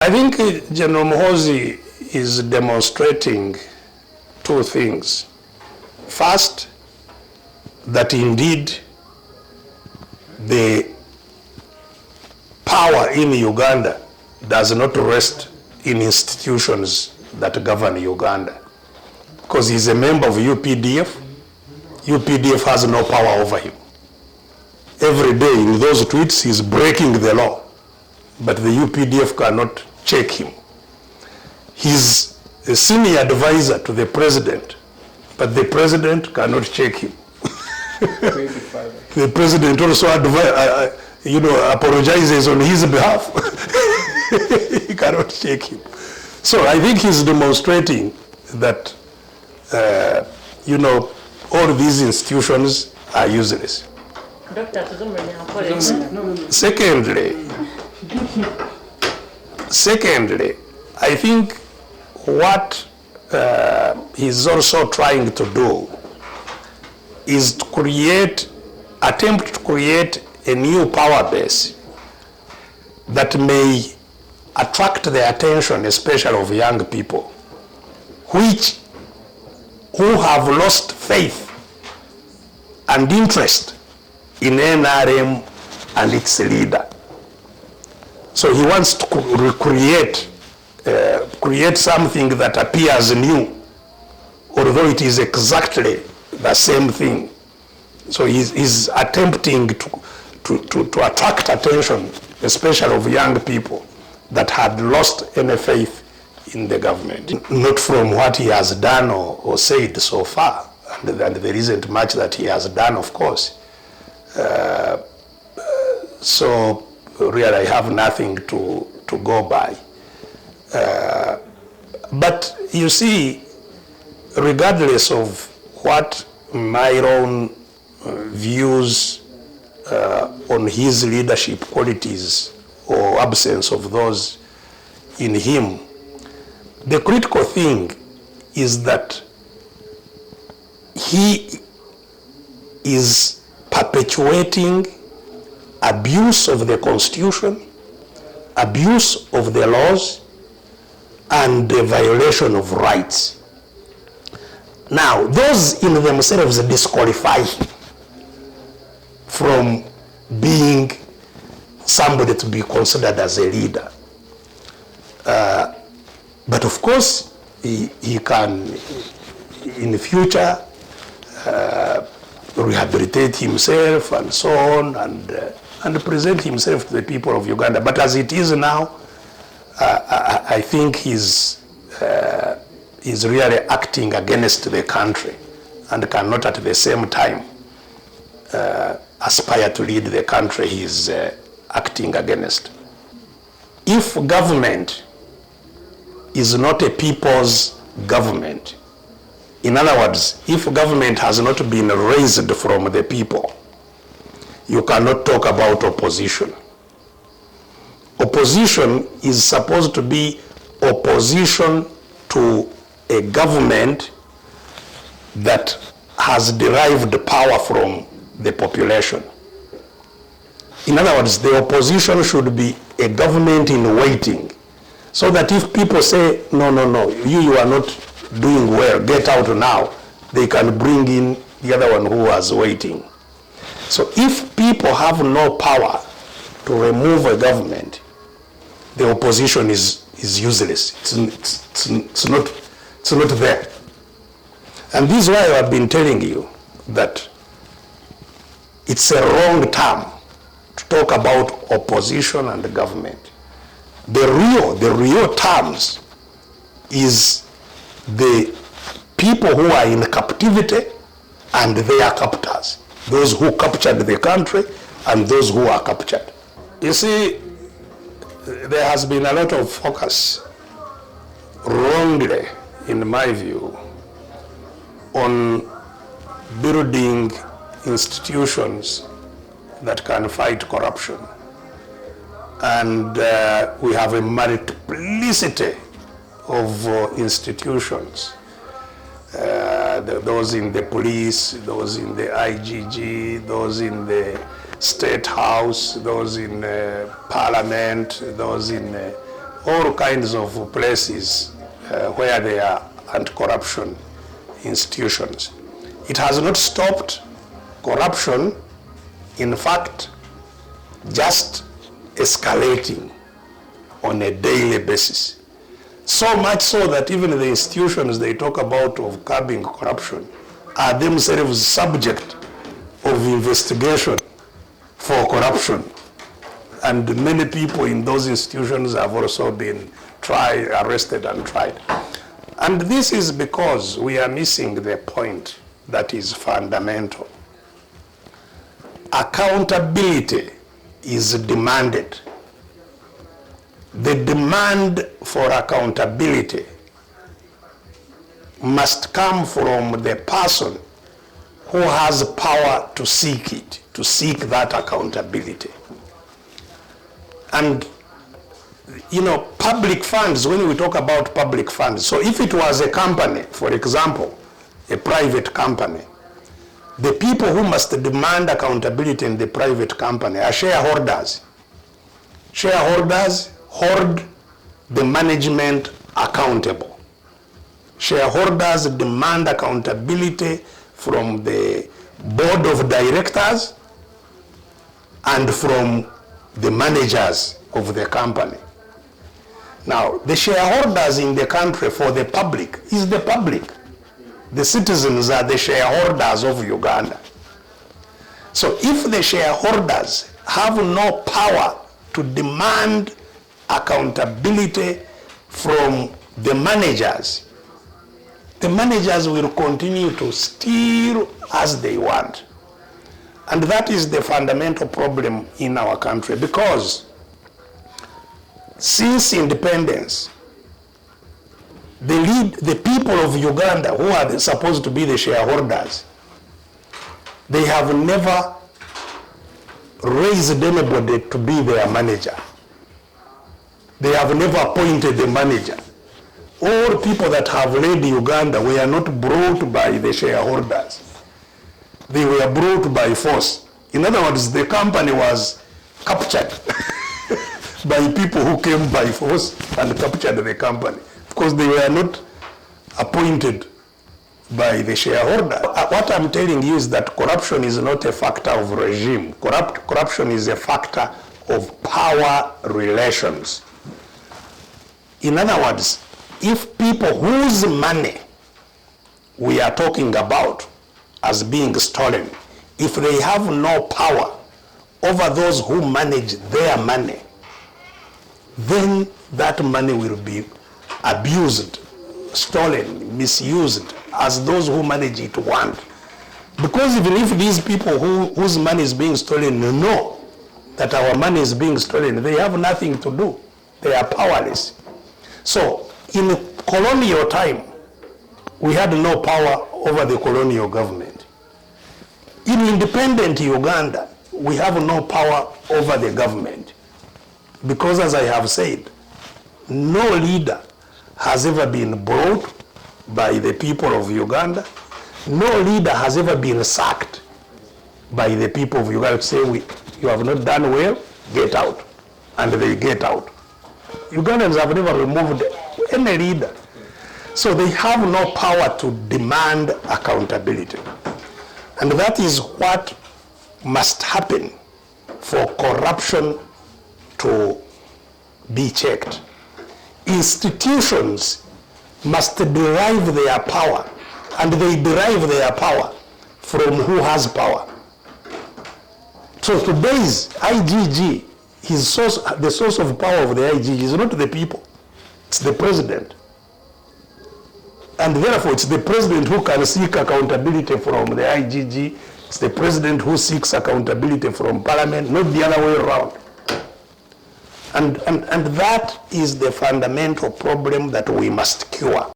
I think General Muhoozi is demonstrating two things. First, that indeed the power in Uganda does not rest in institutions that govern Uganda. Because he's a member of UPDF, UPDF has no power over him. Every day in those tweets he's breaking the law, but the UPDF cannot check him. He's a senior advisor to the president, but the president cannot check him. The president also apologizes on his behalf. He cannot check him. So I think he's demonstrating that, all these institutions are useless. Secondly, I think what he's also trying to do is to attempt to create a new power base that may attract the attention, especially of young people, who have lost faith and interest in NRM and its leader. So he wants to create something that appears new, although it is exactly the same thing. So he's attempting to attract attention, especially of young people that had lost any faith in the government. Not from what he has done or said so far, and there isn't much that he has done, of course. So really I have nothing to go by. But you see, regardless of what my own views on his leadership qualities or absence of those in him, the critical thing is that he is perpetuating abuse of the Constitution, abuse of the laws, and the violation of rights. Now, those in themselves disqualify him from being somebody to be considered as a leader. But of course, he can, in the future, rehabilitate himself and so on, and present himself to the people of Uganda. But as it is now, I think he's really acting against the country and cannot at the same time aspire to lead the country he's acting against. If government is not a people's government, in other words, if government has not been raised from the people, you cannot talk about opposition. Opposition is supposed to be opposition to a government that has derived power from the population. In other words, the opposition should be a government in waiting, so that if people say, no, you are not doing well, get out now, they can bring in the other one who was waiting. So if people have no power to remove a government, the opposition is useless. It's not there. And this is why I've been telling you that it's a wrong term to talk about opposition and the government. The real terms is the people who are in captivity and their captors, those who captured the country and those who are captured. You see, there has been a lot of focus, wrongly in my view, on building institutions that can fight corruption. And we have a multiplicity of institutions, those in the police, those in the IGG, those in the State House, those in Parliament, those in all kinds of places where there are anti-corruption institutions. It has not stopped corruption, in fact, just escalating on a daily basis. So much so that even the institutions they talk about of curbing corruption are themselves subject of investigation for corruption. And many people in those institutions have also been arrested and tried. And this is because we are missing the point that is fundamental. Accountability is demanded. The demand for accountability must come from the person who has power to seek it, to seek that accountability. And, you know, public funds, when we talk about public funds, so if it was a company, for example, a private company, the people who must demand accountability in the private company are shareholders. Shareholders hold the management accountable. Shareholders demand accountability from the board of directors and from the managers of the company. Now, the shareholders in the country for the public is the public. The citizens are the shareholders of Uganda. So if the shareholders have no power to demand accountability from the managers will continue to steal as they want. And that is the fundamental problem in our country, because since independence, the people of Uganda, who are supposed to be the shareholders, they have never raised anybody to be their manager. They have never appointed a manager. All people that have led Uganda were not brought by the shareholders. They were brought by force. In other words, the company was captured by people who came by force and captured the company, because they were not appointed by the shareholder. What I'm telling you is that corruption is not a factor of regime. Corruption is a factor of power relations. In other words, if people whose money we are talking about as being stolen, if they have no power over those who manage their money, then that money will be abused, stolen, misused as those who manage it want. Because even if these people whose money is being stolen know that our money is being stolen, they have nothing to do. They are powerless. So in colonial time, we had no power over the colonial government. In independent Uganda, we have no power over the government. Because as I have said, no leader has ever been brought by the people of Uganda. No leader has ever been sacked by the people of Uganda to say, you have not done well, get out. And they get out. Ugandans have never removed any leader. So they have no power to demand accountability. And that is what must happen for corruption to be checked. Institutions must derive their power, and they derive their power from who has power. So today's IGG, the source of power of the IGG is not the people, it's the president. And therefore it's the president who can seek accountability from the IGG, it's the president who seeks accountability from parliament, not the other way around. And that is the fundamental problem that we must cure.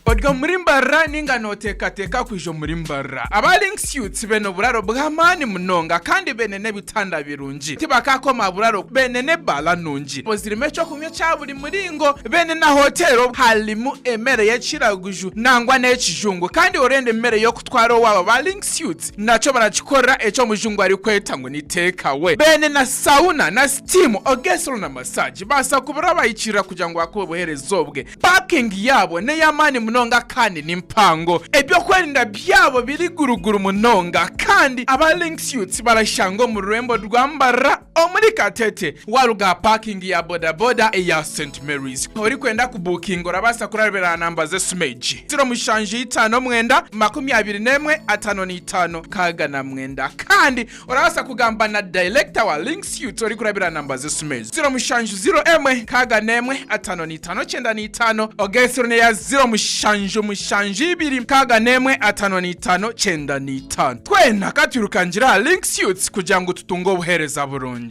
odgo muri mbarra ninga notekateka kwijo muri mbarra aba link suits beno buraro bw'amani munonga kandi benene bitanda birungi tibakakoma buraro benene bala nungi bozirime cyo kumye cya buri muringo bene na hotelo halimu emere yaciraguju nangwa n'ekijungu kandi orende emere yo kutwaro waba ba link suits naco barakikora eco mujungu ari kweta ngo ni take away bene na sauna na steam ogesro na massage basa kubura bayicira kugira ngo bakube buherezobwe parking yabo ne yamani munonga kandi nimpango ebyo kwerinda byabo biri guruguru munonga kandi aba link suits barashango mu rurembo rwambara omuri Katete waruga parking ya boda boda ya St Mary's ori kwenda kubukinga urabasa kurabera namba ze smeji 0 kaga na mwenda kandi urabasa kugamba na director wa link suits ori kurabera namba ze smeji 0 kaga nemwe 555 ogesro ne ya 0 kaga nemwe 555 twena katurukangira link suits kugira ngo tutungo buhereza burungi.